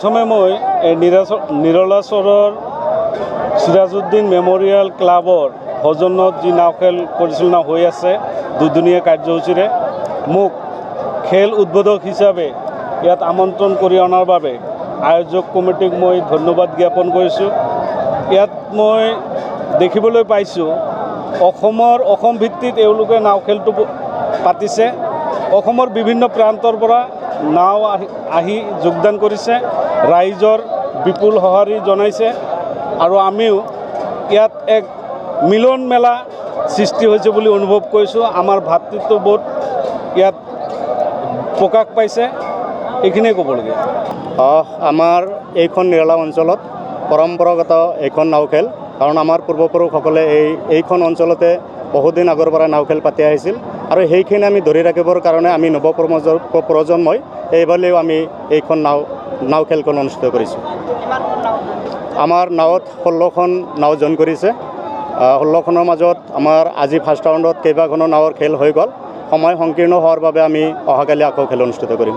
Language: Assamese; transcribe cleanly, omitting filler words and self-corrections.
প্ৰথমে মই নিৰলাচৰৰ সিৰাজউদ্দিন মেমৰিয়েল ক্লাবৰ সৌজন্যত যি নাও খেল পৰিচালনা হৈ আছে দুদিনীয়া কাৰ্যসূচীৰে মোক খেল উদ্বোধক হিচাপে ইয়াত আমন্ত্ৰণ কৰি অনাৰ বাবে আয়োজক কমিটিক মই ধন্যবাদ জ্ঞাপন কৰিছোঁ। ইয়াত মই দেখিবলৈ পাইছোঁ অসম ভিত্তিত এওঁলোকে নাও খেলটো পাতিছে। অসমৰ বিভিন্ন প্ৰান্তৰ পৰা নাও আহি যোগদান কৰিছে, ৰাইজৰ বিপুল সঁহাৰি জনাইছে আৰু আমিও ইয়াত এক মিলন মেলা সৃষ্টি হৈছে বুলি অনুভৱ কৰিছোঁ। আমাৰ ভাতৃত্ববোধ ইয়াত প্ৰকাশ পাইছে, এইখিনিয়ে ক'বলগীয়া। আমাৰ এইখন নিৰলা অঞ্চলত পৰম্পৰাগত এইখন নাও খেল, কাৰণ আমাৰ পূৰ্বপুৰুষসকলে এইখন অঞ্চলতে বহুদিন আগৰ পৰা নাও খেল পাতি আহিছিল আৰু সেইখিনি আমি ধৰি ৰাখিবৰ কাৰণে আমি প্ৰজন্মই এইবাৰেও আমি এইখন নাও খেলখন অনুষ্ঠিত কৰিছোঁ। আমাৰ নাৱত 16খন নাও জইন কৰিছে। 16খনৰ মাজত আমাৰ আজি ফাৰ্ষ্ট ৰাউণ্ডত কেইবাখনো নাৱৰ খেল হৈ গ'ল। সময় সংকীৰ্ণ হোৱাৰ বাবে আমি অহাকালি আকৌ খেল অনুষ্ঠিত কৰিম।